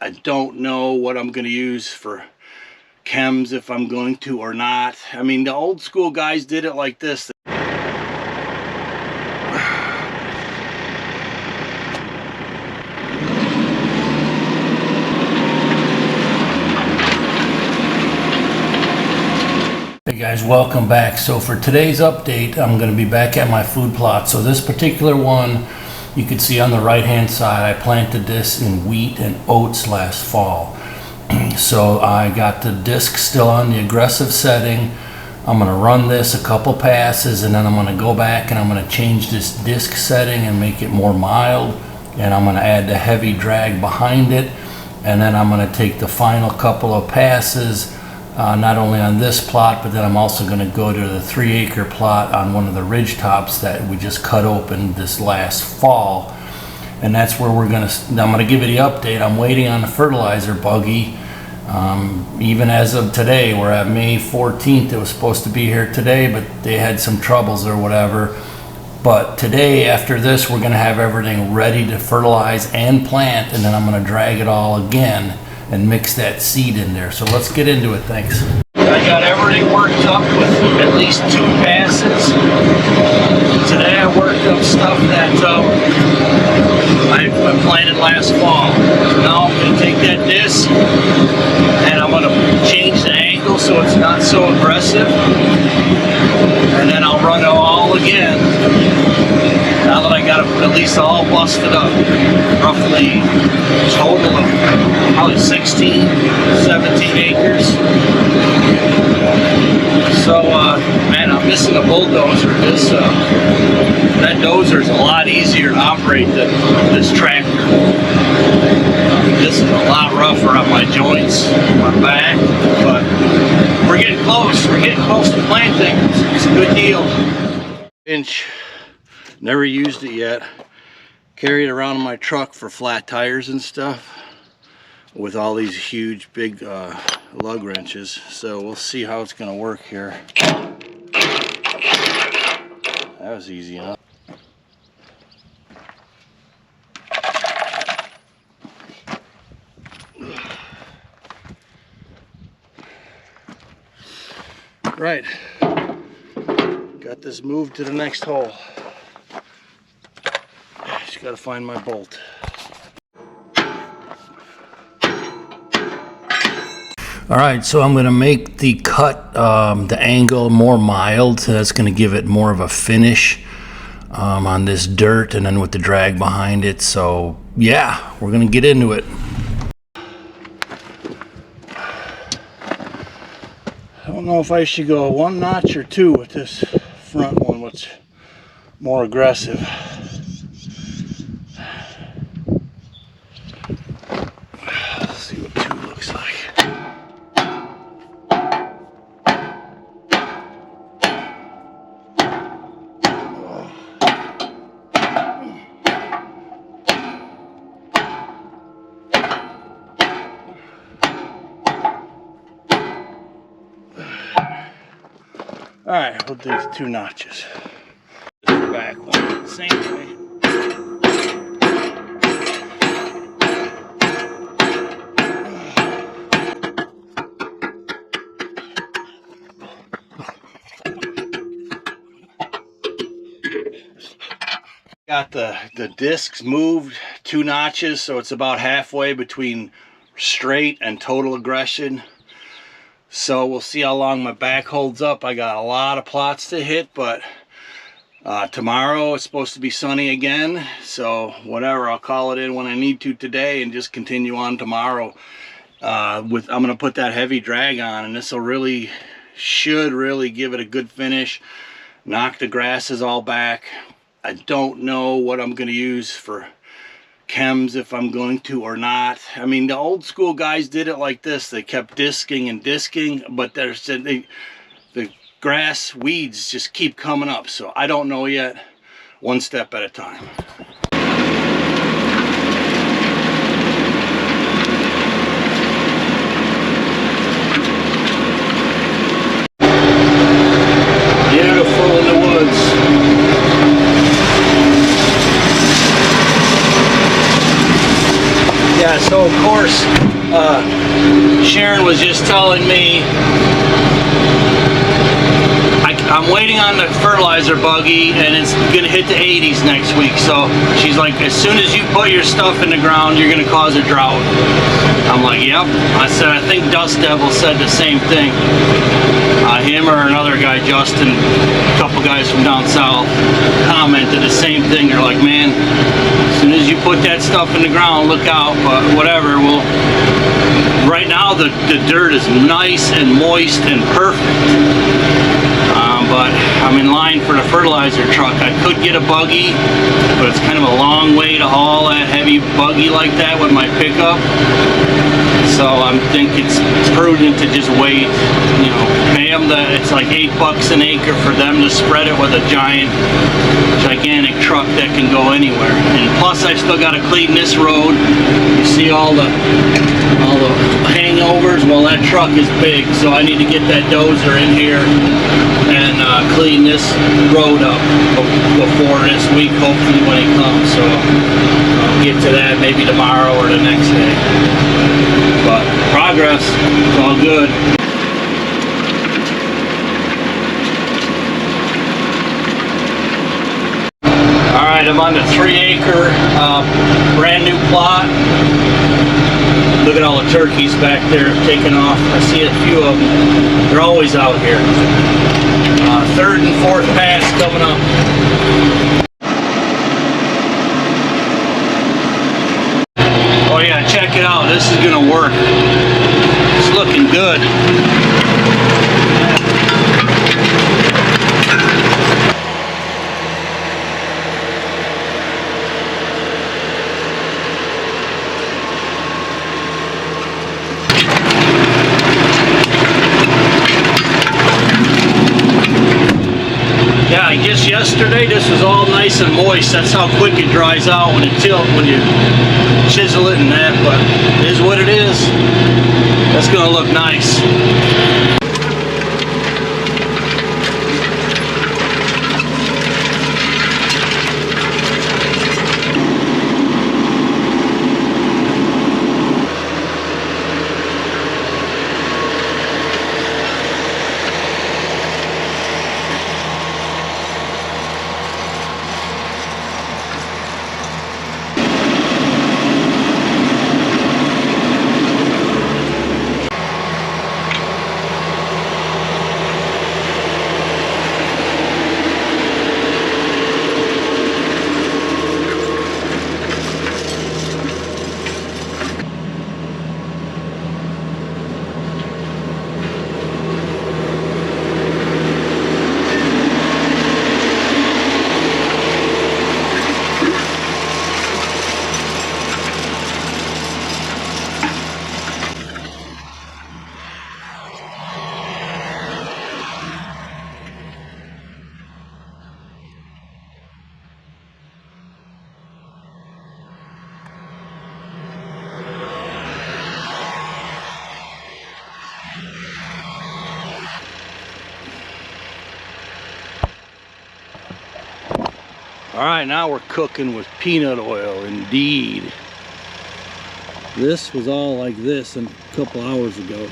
I don't know what I'm going to use for chems, if I'm going to or not. I mean, the old school guys did it like this. Hey guys, welcome back. So for today's update, I'm going to be back at my food plot. So this particular one, you can see on the right hand side, I planted this in wheat and oats last fall. So I got the disc still on the aggressive setting. I'm going to run this a couple passes, and then I'm going to go back and I'm going to change this disc setting and make it more mild, and I'm going to add the heavy drag behind it, and then I'm going to take the final couple of passes, not only on this plot, but then I'm also going to go to the 3-acre plot on one of the ridge tops that we just cut open this last fall. And that's where I'm going to give you the update. I'm waiting on the fertilizer buggy. Even as of today, we're at May 14th. It was supposed to be here today, but they had some troubles or whatever. But today, after this, we're going to have everything ready to fertilize and plant, and then I'm going to drag it all again and mix that seed in there. So let's get into it. Thanks. I got everything worked up with at least 2 passes. Today I worked up stuff that I planted last fall. So now I'm going to take that disc and I'm going to change the angle so it's not so aggressive. And then I'll run it all again. Now that I got it at least all busted up, roughly total of probably 16, 17 acres. So, man, I'm missing a bulldozer. That dozer is a lot easier to operate than this tractor. This is a lot rougher on my joints, my back, but we're getting close. We're getting close to planting. It's a good deal. Inch. Never used it yet. Carry it around in my truck for flat tires and stuff with all these huge big lug wrenches. So we'll see how it's going to work here. That was easy enough. Right. Got this moved to the next hole. Just got to find my bolt. All right, so I'm going to make the cut, the angle more mild, so that's going to give it more of a finish on this dirt, and then with the drag behind it. So yeah, we're going to get into it. I don't know if I should go 1 notch or 2 with this front one, what's more aggressive. Let's see what 2 looks like. All right, we'll do 2 notches. This back one, same way. Got the discs moved 2 notches, so it's about halfway between straight and total aggression. So we'll see how long my back holds up. I got a lot of plots to hit, but tomorrow it's supposed to be sunny again. So whatever, I'll call it in when I need to today and just continue on tomorrow. I'm going to put that heavy drag on, and this will should really give it a good finish. Knock the grasses all back. I don't know what I'm going to use for chems, if I'm going to or not. I mean, the old school guys did it like this. They kept disking and disking, but the grass weeds just keep coming up. So I don't know yet. 1 step at a time. Beautiful in the woods. Yeah, so of course, Sharon was just telling me I'm waiting on the fertilizer buggy, and it's gonna hit the 80s next week. So she's like, as soon as you put your stuff in the ground, you're gonna cause a drought. I'm like, yep. I said, I think Dust Devil said the same thing. Him or another guy, Justin, a couple guys from down south, commented the same thing. They're like, man, as soon as you put that stuff in the ground, look out. But whatever. Well, right now the dirt is nice and moist and perfect. But I'm in line for the fertilizer truck. I could get a buggy, but it's kind of a long way to haul that heavy buggy like that with my pickup. So I think it's prudent to just wait, you know, pay them it's like $8 an acre for them to spread it with a gigantic truck that can go anywhere. And plus I still got to clean this road. You see all the hangovers? Well, that truck is big, so I need to get that dozer in here and clean this road up before this week, hopefully when it comes. So I'll get to that maybe tomorrow or the next day. But progress, it's all good. Alright, I'm on the 3-acre brand new plot. Look at all the turkeys back there taking off. I see a few of them. They're always out here. Third and fourth pass coming up. Oh yeah, check it out. This is gonna work. It's looking good. Yeah, I guess yesterday this was all nice and moist. That's how quick it dries out when you chisel it and that, but it is what it is. That's gonna look nice. All right, now we're cooking with peanut oil, indeed. This was all like this a couple hours ago.